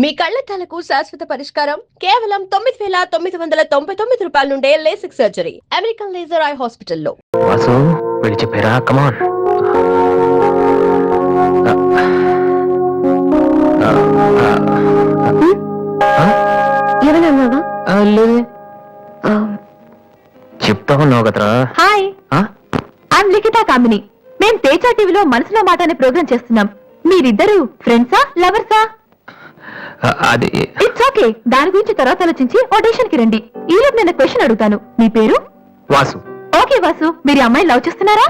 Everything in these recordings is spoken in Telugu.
మీ కళ్ళద్దాలకు శాశ్వత పరిష్కారం కేవలం 9,999 రూపాయల నుండే LASIK surgery American laser eye హాస్పిటల్లో. వాసు వెళ్ళి చెప్పారా? కమాన్. ఎవరన్నావా? లేదు చెప్తావు కదరా. హాయ్, ఐఎమ్ లిఖితా కామిని. మేం తేజ టీవీలో మనసులో మాట అనే ప్రోగ్రామ్ చేస్తున్నాం. మీరిద్దరు ఫ్రెండ్సా, లవర్సా? అది ఇట్స్ ఓకే, దాని గురించి తర్వాత ఆలోచించి ఆడిషన్ కి రండి. ఈ రోజు నేను క్వశ్చన్ అడుగుతాను. మీ పేరు? వాసు. ఓకే వాసు, మీరు ఈ అమ్మాయిని లవ్ చేస్తున్నారా?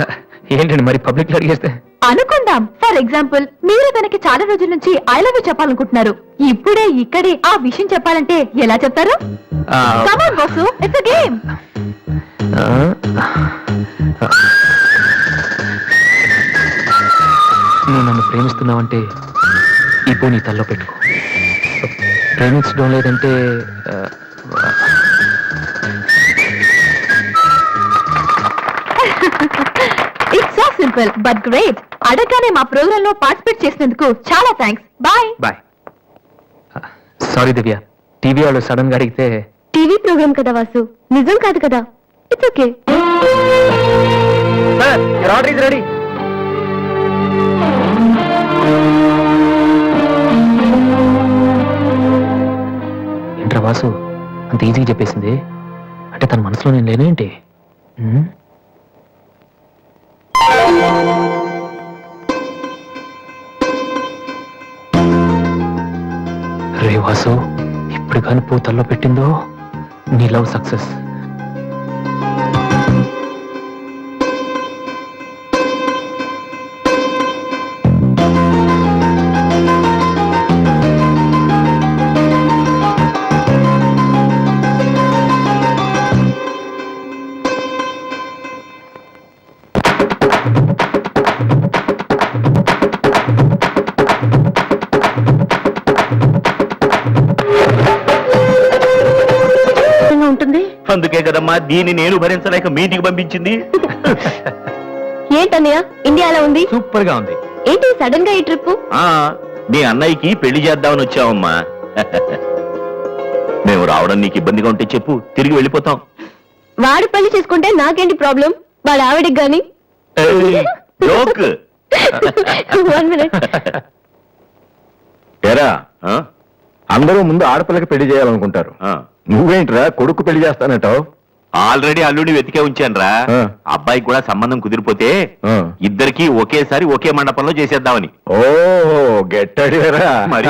ఏంటండి మరి పబ్లిక్ లో అడిగేస్తే? అనుకుందాం. ఫర్ ఎగ్జాంపుల్, మీరు తనకి చాలా రోజుల నుంచి ఐ లవ్ యూ చెప్పాలనుకుంటున్నారు. ఇప్పుడే ఇక్కడే ఆ విషయం చెప్పాలంటే ఎలా చెప్తారు? Come on Vasu, it's a game. నువ్వు నన్ను ప్రేమిస్తున్నావంటే ఈ పో నీ తల్లో పెట్టుకో. ప్రేమించడం లేదంటే it's so simple but great. అడగగానే మా ప్రోగ్రామ్ లో పార్టిసిపేట్ చేసినందుకు చాలా thanks. Bye bye. Sorry Divya, TV వాళ్ళు సడన్ గా అడిగితే. టీవీ ప్రోగ్రామ్ కదా వాసు, నిజం కాదు కదా. It's okay. Order is ready. ఏంట్రా వాసు అంత ఈజీగా చెప్పేసింది? అంటే తన మనసులో నేను లేనేంటి? రే వాసు, ఇప్పుడు కానీ పూతల్లో పెట్టిందో నీ లవ్ సక్సెస్. అందుకే కదమ్మా దీన్ని నేను భరించలేక మీటికి పంపించింది. ఏంటన్నయ్య, ఇండియాలో ఉంది? సూపర్ గా ఉంది. ఏంటి సడన్ గా ఈ ట్రిప్? మీ అన్నయ్యకి పెళ్లి చేద్దామని వచ్చావమ్మా. మేము రావడం నీకు ఇబ్బందిగా ఉంటే చెప్పు, తిరిగి వెళ్ళిపోతాం. వాడు పెళ్లి చేసుకుంటే నాకేంటి ప్రాబ్లం? వాడు ఆవిడికి గాని. జోక్. One minute. ఏరా, అందరూ ముందు ఆడపిల్లకి పెళ్లి చేయాలనుకుంటారు. నువ్వేంట్రా కొడుకు పెళ్లి చేస్తానంటావు? ఆల్రెడీ అల్లుడిని వెతికే ఉంచానురా. అబ్బాయికి కూడా సంబంధం కుదిరిపోతే ఇద్దరికి ఒకేసారి ఒకే మండపంలో చేసేద్దామని. ఓహో గెట్టడిరా మరి.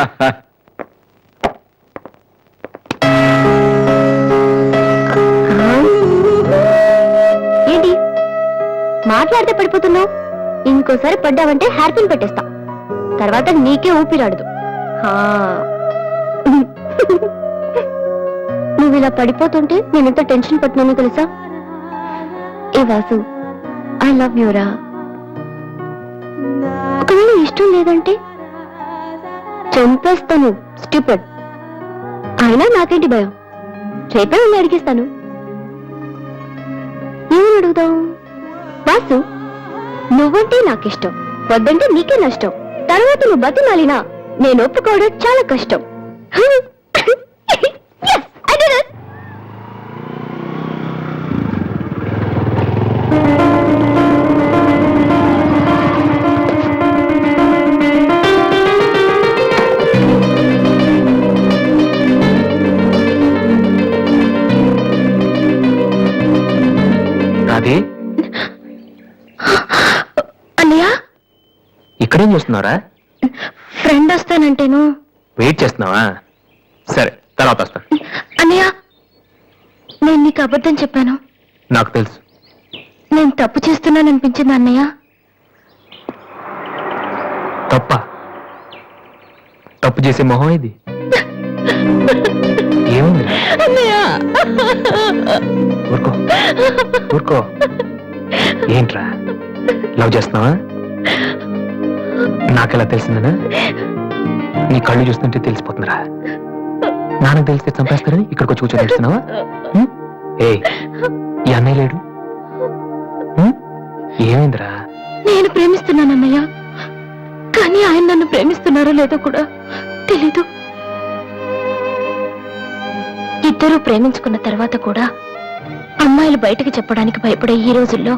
ఏంటి మాట్లాడితే పడిపోతున్నావు? ఇంకోసారి పడ్డావంటే హెయిర్ పిన్ పెట్టేస్తా. తర్వాత నీకే ఊపిరాడదు. నువ్వు ఇలా పడిపోతుంటే నేను ఎంత టెన్షన్ పడుతున్నానో తెలుసా? ఏ వాసు, ఐ లవ్ యూరా. ఒకవేళ ఇష్టం లేదంటే చంపేస్తాను. స్టూపిడ్. అయినా నాకేంటి భయం? రేపే వెళ్ళి అడిగిస్తాను. ఏమని అడుగుదాం? వాసు, నువ్వంటే నాకిష్టం, వద్దంటే నీకే నష్టం. తర్వాత నువ్వు బతిమాలినా నేను ఒప్పుకోవడం చాలా కష్టం. రాధే, అన్నయ్య ఇక్కడేం చేస్తున్నారా? ఫ్రెండ్ వస్తానంటేను. వెయిట్ చేస్తున్నావా? సరే, తర్వాత వస్తాను. అన్నయ్య, నేను నీకు అబద్ధం చెప్పాను. నాకు తెలుసు. నేను తప్పు చేస్తున్నాననిపించింది అన్నయ్య. తప్పు చేసే మొహం ఇది. ఏముంది? ఊరుకో ఊరుకో. ఏంట్రా లవ్ చేస్తున్నావా? నాకెలా తెలిసిందనా? నీ కళ్ళు చూస్తుంటే తెలిసిపోతుందిరా. నాన్నకు తెలిస్తే చంపేస్తారని ఇక్కడికి వచ్చి కూర్చొని ఏడుస్తున్నావా? ఏ ఈ అన్నయ్య లేడు? ఏమైందిరా? నేను ప్రేమిస్తున్నానన్నయ్య, కానీ ఆయన నన్ను ప్రేమిస్తున్నారో లేదో కూడా తెలీదు. ఇద్దరూ ప్రేమించుకున్న తర్వాత కూడా అమ్మాయిలు బయటకు చెప్పడానికి భయపడే ఈ రోజుల్లో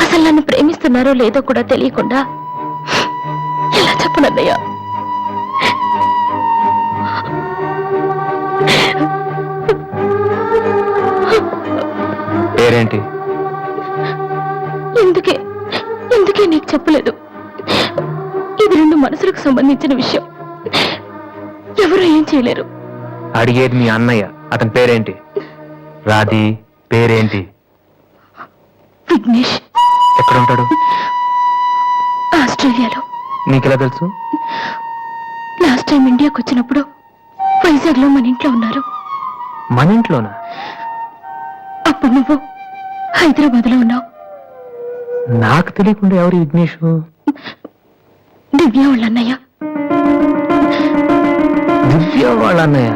అసలు నన్ను ప్రేమిస్తున్నారో లేదో కూడా తెలియకుండా ఎలా చెప్పనన్నయ్య? పేరేంటి? ఎందుకే నీకు చెప్పలేదు. ఇది రెండు మనసులకు సంబంధించిన విషయం. ఎవరు ఏం చేయలేరు. అడిగేది మీ అన్నయ్య. అతని పేరేంటి? రాధి పేరేంటి? విఘ్నేష్. ఎక్కడుంటాడు? ఆస్ట్రేలియాలో. నీకెలా తెలుసు? లాస్ట్ టైం ఇండియాకి వచ్చినప్పుడు వైజాగ్ లో మన ఇంట్లో ఉన్నారు. మన ఇంట్లోనా? అప్పుడు నువ్వు హైదరాబాద్ లో ఉన్నావు. నాకు తెలియకుండా ఎవరు విఘ్నేష్? దివ్య వాళ్ళ అన్నయ్య. దివ్య వాళ్ళ అన్నయ్య.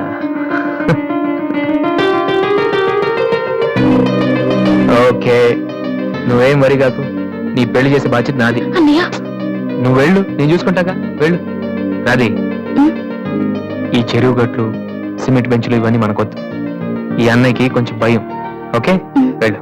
ఓకే, నువ్వేం వరి కాకు. నీ పెళ్లి చేసే బాధ్యత నాది. అన్నయ్య నువ్వు వెళ్ళు, నేను చూసుకుంటాగా. వెళ్ళు రాది. ఈ చెరువు గట్లు, సిమెంట్ బెంచులు ఇవన్నీ మనకొద్దు. ఈ అన్నయ్యకి కొంచెం భయం. ఓకే, వెళ్ళు.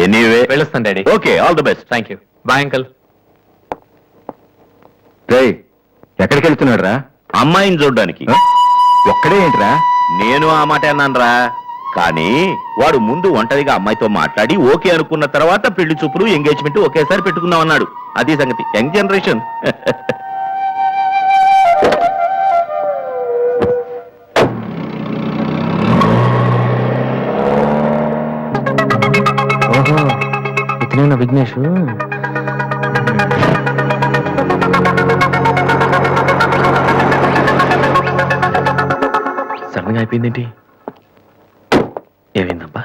ఎనీవే వెళ్ళొస్తాను daddy. Okay, all the best. Thank you. Bye uncle. రేయ్, ఎక్కడికి వెళ్తున్నాడు రా? అమ్మాయిని చూడ్డానికి. ఒక్కడే ఏంట్రా? నేను ఆ మాట అన్నానురా, కానీ వాడు ముందు ఒంటరిగా అమ్మాయితో మాట్లాడి ఓకే అనుకున్న తర్వాత పెళ్లి చూపులు ఎంగేజ్మెంట్ ఒకేసారి పెట్టుకుందాం అన్నాడు. అది సంగతి. Young generation. ఓహో, ఇతనేనా విఘ్నేష్? సడన్ గా అయిపోయిందేంటి? ఏమైందబ్బా?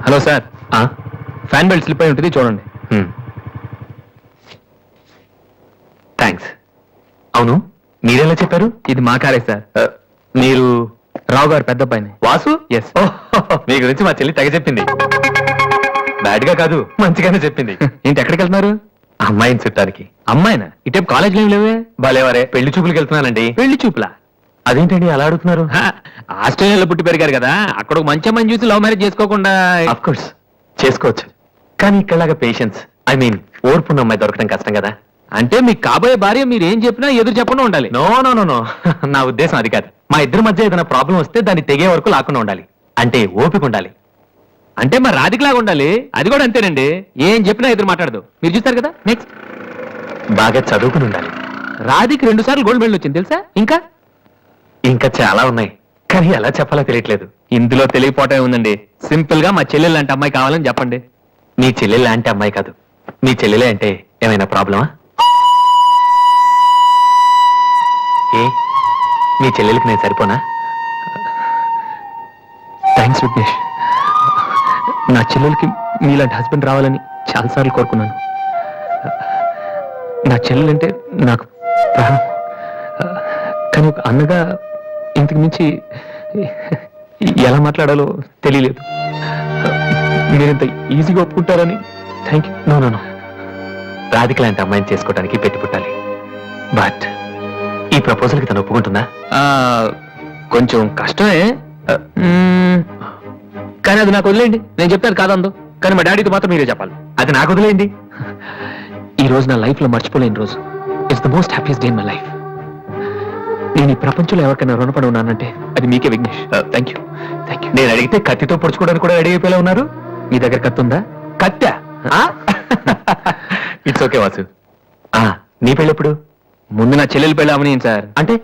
Hello sir, fan belt slip అయి ఉంటుంది, చూడండి. థ్యాంక్స్. అవును, మీరెలా చెప్పారు? ఇది మా కారే సార్. మీరు రావు గారు పెద్ద పైన. వాసు? ఎస్. మీ గురించి మా చెల్లి తెగ చెప్పింది. బ్యాడ్ గా కాదు, మంచిగానే చెప్పింది. ఏంటి, ఎక్కడికి వెళ్తున్నారు? అమ్మాయిని చుట్టానికి. అమ్మాయినా? ఇటేపు కాలేజీలో ఏం లేవే. భలేవరే, పెళ్లి చూపులకు వెళ్తున్నానండి. పెళ్లి చూపులా? అదేంటండి అలా అడుగుతున్నారు? ఆస్ట్రేలియాలో పుట్టి పెరిగారు కదా, అక్కడ ఒక మంచి అమ్మాయిని చూసి లవ్ మ్యారేజ్ చేసుకోకుండా? ఆఫ్ కోర్స్ చేసుకోవచ్చు, కానీ ఇక్కడలాగా పేషెన్స్, ఐ మీన్ ఓర్పున్న అమ్మాయి దొరకడం కష్టం కదా. అంటే మీకు కాబోయే భార్య మీరు ఏం చెప్పినా ఎదురు చెప్పకుండా ఉండాలి. నో నో నో నో, నా ఉద్దేశం అది కాదు. మా ఇద్దరి మధ్య ఏదైనా ప్రాబ్లం వస్తే దాన్ని తెగే వరకు లాకుండా ఉండాలి. అంటే ఓపిక ఉండాలి. అంటే మరి రాధికలాగా ఉండాలి. అది కూడా అంతేనండి, ఏం చెప్పినా ఎదురు మాట్లాడదు. మీరు చూస్తారు కదా. నెక్స్ట్, బాగా చదువుకుని ఉండాలి. రాధికి 2 సార్లు గోల్డ్ మెడల్ వచ్చింది తెలుసా? ఇంకా ఇంకా చాలా ఉన్నాయి, కానీ ఎలా చెప్పాలో తెలియట్లేదు. ఇందులో తెలియపోవటం ఉందండి. సింపుల్ గా మా చెల్లెలు లాంటి అమ్మాయి కావాలని చెప్పండి. మీ చెల్లెలు లాంటి అమ్మాయి కాదు, మీ చెల్లెలే అంటే ఏమైనా ప్రాబ్లమా? ఏ, మీ చెల్లెలకి నేను సరిపోనా? థ్యాంక్స్ విఘ్నేష్. నా చెల్లెలకి మీలాంటి హస్బెండ్ రావాలని చాలాసార్లు కోరుకున్నాను. నా చెల్లెలంటే నాకు ప్రాణం. కానీ ఒక అన్నగా ఇంతకు మించి ఎలా మాట్లాడాలో తెలియలేదు. మీరింత ఈజీగా ఒప్పుకుంటారని thank you. No no no, Radhika లాంటి అమ్మాయిని చేసుకోవడానికి పెట్టి పుట్టాలి. బట్ ఈ ప్రపోజల్కి తను ఒప్పుకుంటుందా? కొంచెం కష్టమే, కానీ అది నాకు వదిలేయండి. నేను చెప్తాను కాదందు, కానీ మా డాడీతో మాత్రం మీరే చెప్పాలి. అది నాకు వదిలేయండి. ఈ రోజు నా లైఫ్ లో మర్చిపోలేని రోజు. It's the most happiest day in my life. నేను ఈ ప్రపంచంలో ఎవరికైనా రుణపడి ఉన్నానంటే అది మీకే Vignesh. Thank you, thank you. నేను అడిగితే కత్తితో పొడుచుకోవడానికి కూడా రెడీ అయిపోయేలా ఉన్నారు. మీ దగ్గర కత్తి ఉందా? కత్తా? It's okay Vasu. నీ పెళ్ళెప్పుడు? ముందు నా చెల్లెలు పెళ్ళి అవనీయం సార్. అంటే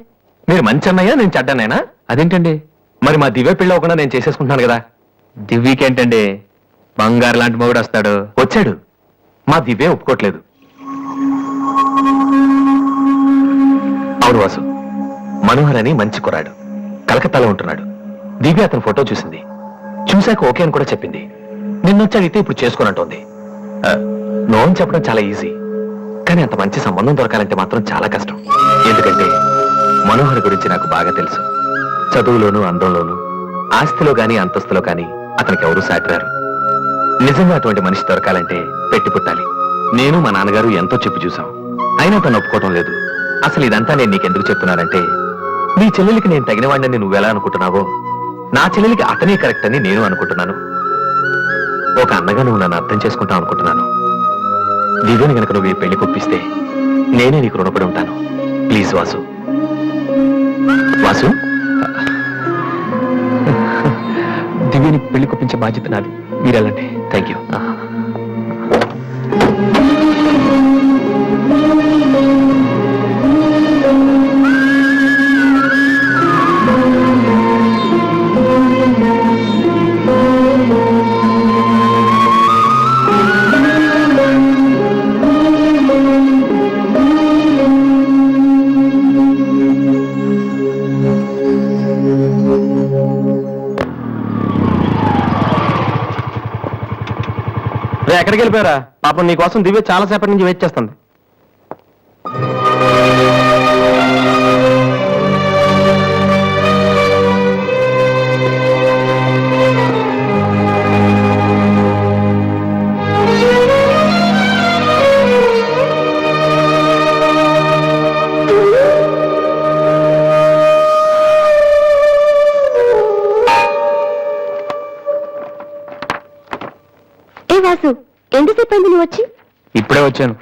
మీరు మంచి అన్నయ్యా, నేను చెడ్డన్నయ్యనా? అదేంటండి? మరి మా దివ్య పెళ్ళి అవ్వకుండా నేను చేసేసుకుంటున్నాను కదా. దివ్యకేంటండి, బంగారు లాంటి మొగుడు వస్తాడు. వచ్చాడు, మా దివ్య ఒప్పుకోట్లేదు. అవును వాసు, మనోహర్ అని మంచి కుర్రాడు, కలకత్తాలో ఉంటున్నాడు. దివ్య అతని ఫోటో చూసింది, చూశాక ఓకే అని కూడా చెప్పింది. నిన్నొచ్చి అడిగితే ఇప్పుడు చేసుకోనంటోంది. నో అని చెప్పడం చాలా ఈజీ, కానీ అంత మంచి సంబంధం దొరకాలంటే మాత్రం చాలా కష్టం. ఎందుకంటే మనోహర్ గురించి నాకు బాగా తెలుసు. చదువులోను, అందంలోను, ఆస్తిలో గాని అంతస్తులో గాని అతనికి ఎవరూ సాటిరారు. నిజంగా అటువంటి మనిషి దొరకాలంటే పెట్టి పుట్టాలి. నేను మా నాన్నగారు ఎంతో చెప్పి చూసాం, అయినా తను ఒప్పుకోవడం లేదు. అసలు ఇదంతా నేను నీకెందుకు చెప్తున్నానంటే, నీ చెల్లెలికి నేను తగిన వాడిని నువ్వెలా అనుకుంటున్నావో, నా చెల్లెలికి అతనే కరెక్ట్ అని నేను అనుకుంటున్నాను. ఒక అన్నగా నువ్వు నన్ను అర్థం చేసుకుంటావు అనుకుంటున్నాను. దివ్యని గనక నువ్వు ఈ పెళ్లి కొప్పిస్తే నేనే నీకు రుణపడి ఉంటాను. ప్లీజ్ వాసు. వాసు, దివ్యని పెళ్లి కొప్పించే బాధ్యత నాది. మీరు వెళ్ళండి. Thank you. ఎక్కడికి వెళ్ళిపోయారా? పాపం నీ కోసం దివ్య చాలా సేపటి నుంచి వెయిట్ చేస్తుంది. ఏ వాసు, ఎంతసేపు అయింది నువ్వు వచ్చి? ఇప్పుడే వచ్చాను.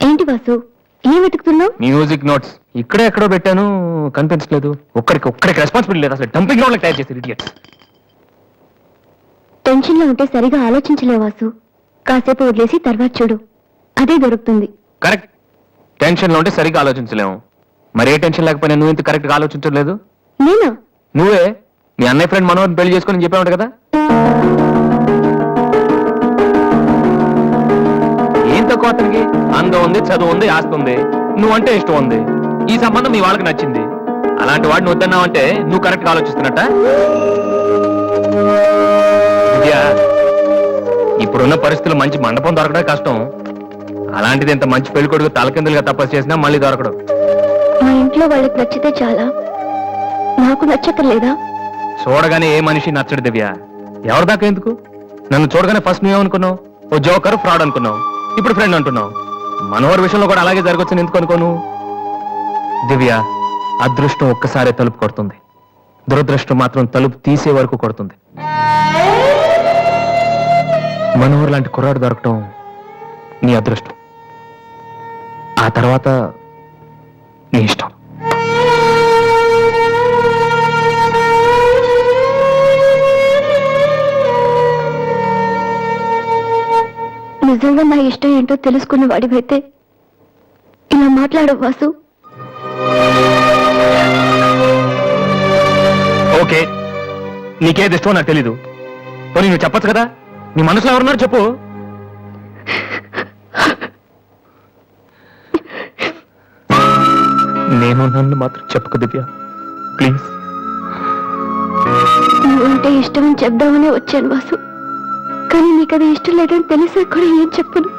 ఏంటి వాసు, ఏం వెతుకుతున్నావు? మ్యూజిక్ నోట్స్ ఇక్కడే ఎక్కడో పెట్టాను, కనిపించలేదు. ఒక్కడికి రెస్పాన్సిబిలిటీ లేదు. అసలు డంపింగ్ గ్రౌండ్ తయారు చేశారు ఇడియట్స్. టెన్షన్ లో ఉంటే సరిగా ఆలోచించలేవు వాసు. కాసేపు వదిలేసి తర్వాత చూడు, అదే దొరుకుతుంది. కరెక్ట్. టెన్షన్ లో ఉంటే సరిగ్గా ఆలోచించలేము. మరి ఏ టెన్షన్ లేకపోయినా నువ్వు ఇంత కరెక్ట్ గా ఆలోచించలేదు. నేనా? నువ్వే మీ అన్నయ్య ఫ్రెండ్ మనోహర్ని పెళ్లి చేసుకుని చెప్పావు కదా. ఏం తక్కువ అతనికి? అందం ఉంది, చదువు ఉంది, ఆస్తి ఉంది, నువ్వంటే ఇష్టం ఉంది. ఈ సంబంధం మీ వాళ్ళకి నచ్చింది. అలాంటి వాడిని వద్దన్నావంటే నువ్వు కరెక్ట్ గా ఆలోచిస్తున్నట్ట. విద్యా, ఇప్పుడున్న పరిస్థితులు మంచి మండపం దొరకడం కష్టం. అలాంటిది ఇంత మంచి పెళ్లి కొడుకు తలకిందులుగా తపస్సు చేసినా మళ్ళీ దొరకడం. మా ఇంట్లో వాళ్ళకి నచ్చితే చాలా, నాకు నచ్చక్కర్లేదా? చూడగానే ఏ మనిషి నచ్చడు దివ్య. ఎవరి దాకా ఎందుకు? నన్ను చూడగానే ఫస్ట్ నువ్వేమనుకున్నావు? ఓ జోకర్, ఫ్రాడ్ అనుకున్నావు. ఇప్పుడు ఫ్రెండ్ అంటున్నావు. మనోహర్ విషయంలో కూడా అలాగే జరగొచ్చని ఎందుకు అనుకోను? దివ్య, అదృష్టం ఒక్కసారే తలుపు కొడుతుంది, దురదృష్టం మాత్రం తలుపు తీసే వరకు కొడుతుంది. మనోహర్ లాంటి కుర్రాడు దొరకటం నీ అదృష్టం. ఆ తర్వాత నీ ఇష్టం. నిజంగా నా ఇష్టం ఏంటో తెలుసుకున్న వాడివైతే ఇలా మాట్లాడవు వాసు. ఓకే, నీకేది ఇష్టమో నాకు తెలీదు. పోనీ నువ్వు చెప్పచ్చు కదా, నీ మనసులో ఎవరున్నారు చెప్పు. నేను నన్ను మాత్రం చెప్పకు దివ్య, ప్లీజ్. నువ్వంటే ఇష్టమని చెప్దామనే వచ్చాను వాసు, కానీ నీకు అది ఇష్టం లేదని తెలిసా కూడా ఏం చెప్పను.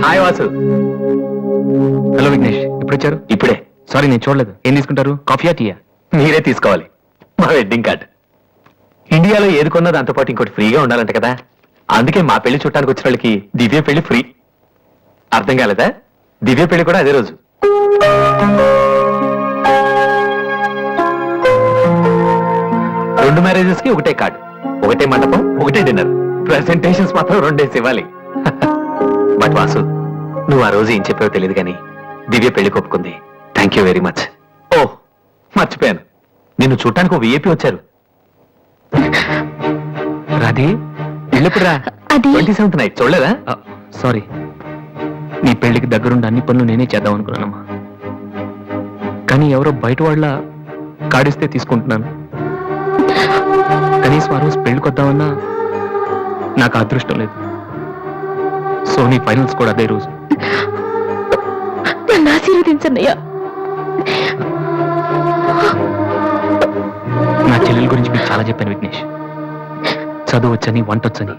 హాయ్ వాసు. హలో విఘ్నేష్, ఇప్పుడు వచ్చారు? ఇప్పుడే. సారీ, నేను చూడలేదు. ఏం తీసుకుంటారు, కాఫీయా టీయా? మీరే తీసుకోవాలి. మా వెడ్డింగ్ కార్డ్. ఇండియాలో ఏది కొన్నా దాంతో పాటు ఇంకోటి ఫ్రీగా ఉండాలంట కదా, అందుకే మా పెళ్లి చుట్టానికి వచ్చిన వాళ్ళకి దివ్య పెళ్లి ఫ్రీ. అర్థం కాలేదా? దివ్య పెళ్లి కూడా అదే రోజు. 2 మ్యారేజెస్ కి ఒకటే కార్డు, ఒకటే మండపం, ఒకటే డిన్నర్. ప్రెసెంటేషన్స్ మాత్రం 2 ఇవ్వాలి. బట్ వాసు, నువ్వు ఆ రోజు ఏం చెప్పావో తెలియదు కానీ దివ్య పెళ్లి ఒప్పుకుంది. Thank you very much. ఓ మర్చిపోయాను, నిన్ను చూడటానికి ఒక విఐపి వచ్చారు. రాధే, పెళ్ళిప్పుడురా? అది 27th నైట్ చూడలేదా? సారీ, నీ పెళ్లికి దగ్గరుండి అన్ని పనులు నేనే చేద్దాం అనుకున్నానమ్మా. కానీ ఎవరో బయట వాళ్ళ కాడిస్తే తీసుకుంటున్నాను. కనీసం ఆ రోజు పెళ్లికొద్దామన్నా నాకు అదృష్టం లేదు. సో నీ ఫైనల్స్ కూడా అదే రోజు. నన్ను ఆశీర్వదించన్నయ్యా. నా చెల్లెల గురించి మీకు చాలా చెప్పాను విఘ్నేష్. చదువు వచ్చని, వంట వచ్చని,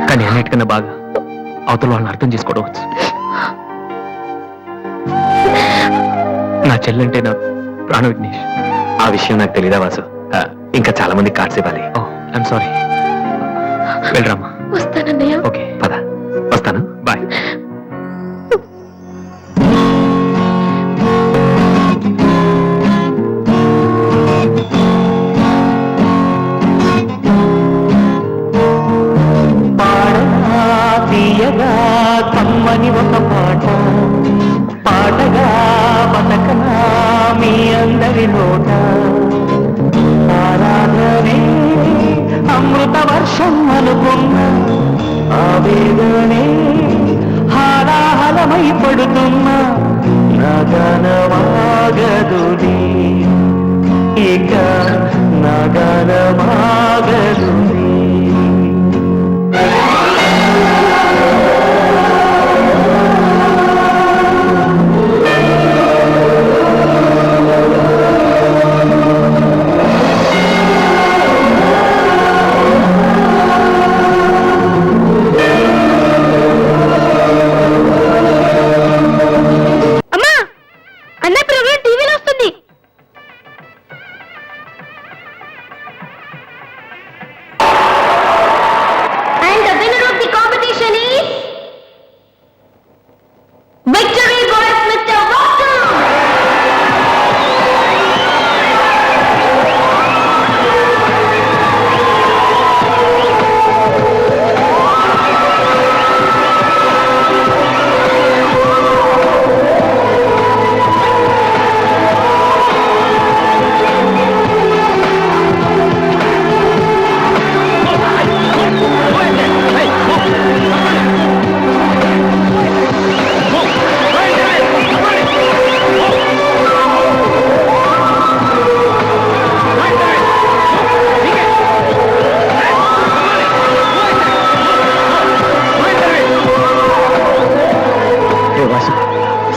కానీ అన్నిటికన్నా బాగా అవతల వాళ్ళని అర్థం చేసుకోవడం వచ్చు. నా చెల్లంటే నా ప్రాణ విఘ్నేష్. ఆ విషయం నాకు తెలీదా వాసు? ఇంకా చాలా మంది కార్డ్స్ ఇవ్వాలి. ఓ ఐఎమ్ సారీ. వెళ్ళరామ్మా. వస్తానన్నయ్య. ఓకే, పద, వస్తాను. బాయ్. తీయగా కమ్మని ఒక పాట పాటగా బతకనా మీ అందరి నోట. ఆరాధనే అమృత వర్షం అనుకున్న ఆవేదనే హాలాహలమై పడుతున్న నగనమాగదుని ఇక నగనమాగదుని.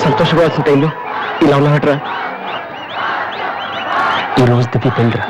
సంతోషపడాల్సిన టైంలో ఇలా ఉన్నాడరా. ఈ రోజు దిగి పెళ్ళిరా.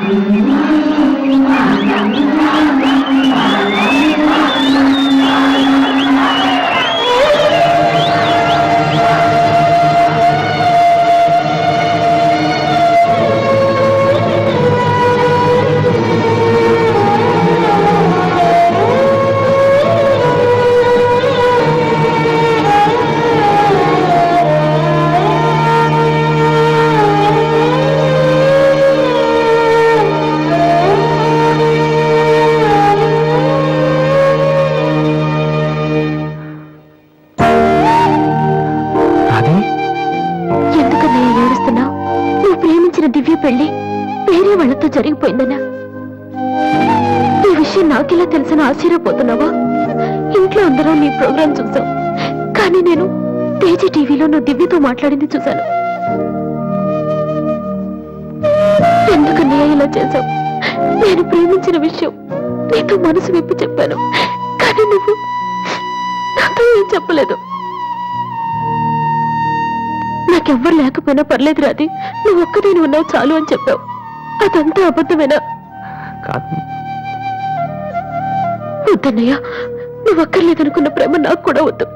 దివ్య పెళ్లి వేరే వాళ్ళతో జరిగిపోయిందనా? ఈ విషయం నాకెలా తెలుసని ఆశ్చర్యపోతున్నావా? ఇంట్లో అందరూ నీ ప్రోగ్రాం చూసాం, కానీ నేను తేజ టీవీలో నువ్వు దివ్యతో మాట్లాడింది చూశాను. ఎందుకన్నయ్య ఇలా చేశావు? నేను ప్రేమించిన విషయం నీతో మనసు విప్పి చెప్పాను, కానీ నువ్వు నాతో ఏం చెప్పలేదు. నాకెవ్వరు లేకపోయినా పర్లేదు రాది, నువ్వు ఒక్కదేని ఉన్నావు చాలు అని చెప్పావు. అదంతా అబద్ధమేనా? కాదు. వద్దన్నయ్య, నువ్వు అక్కర్లేదనుకున్న ప్రేమ నాకు కూడా వద్దు.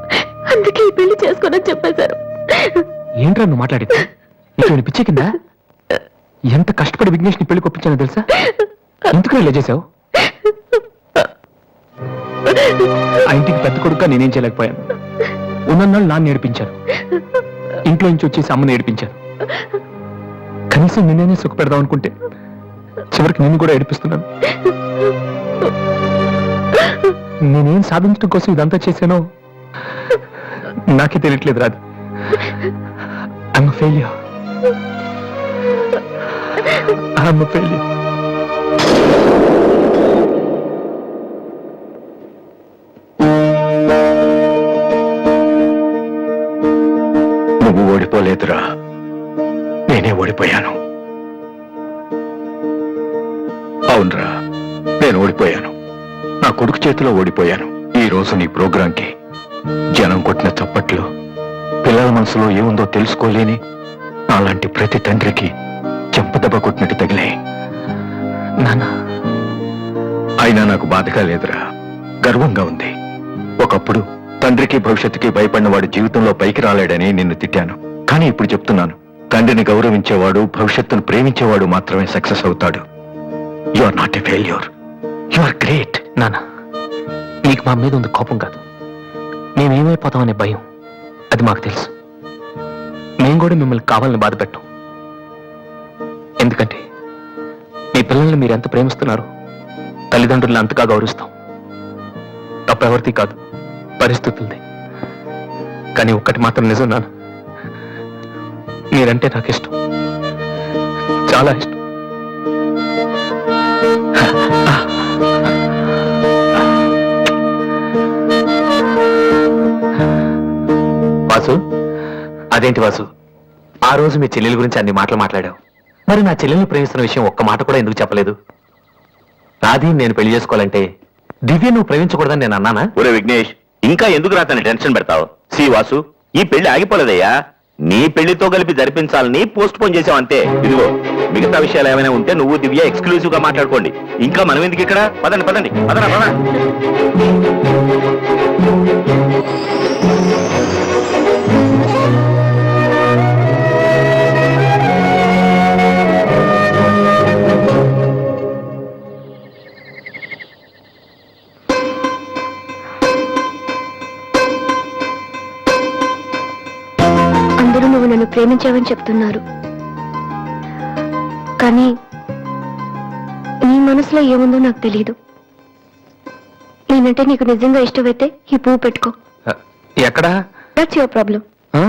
అందుకే ఈ పెళ్లి చేసుకోనని చెప్పేశారు. ఏంట్రా నువ్వు మాట్లాడింది? నీకు పిచ్చే కింద? ఎంత కష్టపడి విఘ్నేష్ ని పెళ్లి కొప్పించానో తెలుసా? ఎందుకు ఇలా చేశావు? ఆ ఇంటికి పెద్ద కొడుకుగా నేనేం చేయలేకపోయాను. ఉన్నన్నాళ్ళు నాన్న నేర్పించాను, ఇంట్లో నుంచి వచ్చేసి అమ్మని నేర్పించాను. కనీసం నిన్నే సుఖ పెడదాం అనుకుంటే చివరికి నేను కూడా ఏడిపిస్తున్నాను. నేనేం సాధించడం కోసం ఇదంతా చేశానో నాకే తెలియట్లేదు రాదు. I'm a failure. I'm a failure. నువ్వు ఓడిపోలేదురా, నేనే ఓడిపోయాను. అవునరా, నేను ఓడిపోయాను. నా కొడుకు చేతిలో ఓడిపోయాను. ఈ రోజు నీ ప్రోగ్రాంకి జనం కొట్టిన చప్పట్లు, పిల్లల మనసులో ఏముందో తెలుసుకోలేని అలాంటి ప్రతి తండ్రికి చెంపదెబ్బ కొట్టినట్టు తగిలాయి. నాన్న, అయినా నాకు బాధగా లేదురా, గర్వంగా ఉంది. ఒకప్పుడు తండ్రికి భవిష్యత్తుకి భయపడిన వాడు జీవితంలో పైకి రాలేడని నిన్ను తిట్టాను. కానీ ఇప్పుడు చెప్తున్నాను, తండ్రిని గౌరవించేవాడు, భవిష్యత్తును ప్రేమించేవాడు మాత్రమే సక్సెస్ అవుతాడు. You are not a failure, you are great. నాన్న, నీకు మా మీద ఉంది కోపం కాదు, మేమేమైపోతామనే భయం. అది మాకు తెలుసు. మేము కూడా మిమ్మల్ని కావాలని బాధ పెట్టాం. ఎందుకంటే మీ పిల్లల్ని మీరు ఎంత ప్రేమిస్తున్నారు, తల్లిదండ్రులను అంతగా గౌరవిస్తాం. తప్పెవరిది కాదు, పరిస్థితులది. కానీ ఒక్కటి మాత్రం నిజం నాన్న, మీరంటే నాకు ఇష్టం, చాలా ఇష్టం. వాసు, అదేంటి వాసు, ఆ రోజు మీ చెల్లెల గురించి అన్ని మాటలు మాట్లాడావు. మరి నా చెల్లెల్ని ప్రేమిస్తున్న విషయం ఒక్క మాట కూడా ఎందుకు చెప్పలేదు? రాధి నేను పెళ్లి చేసుకోవాలంటే దివ్య నువ్వు ప్రేమించకూడదని నేను అన్నానా? ఒరే విఘ్నేష్, ఇంకా ఎందుకు రాతని టెన్షన్ పెడతావు? సి వాసు, ఈ పెళ్లి ఆగిపోలేదయ్యా. నీ పెళ్లితో కలిపి జరిపించాలని పోస్ట్ పోన్ చేసావు అంతే. ఇదిగో, మిగతా విషయాలు ఏమైనా ఉంటే నువ్వు దివ్య ఎక్స్క్లూజివ్ గా మాట్లాడుకోండి. ఇంకా మనం ఎందుకు ఇక్కడ? పదండి పదండి, పదరా పద. అందరూ నువ్వు నన్ను ప్రేమించావని చెప్తున్నారు, కానీ నీ మనసులో ఏముందో నాకు తెలియదు. నేనంటే నీకు నిజంగా ఇష్టమైతే ఈ పువ్వు పెట్టుకో. ఎక్కడా? That's your problem. ఆ?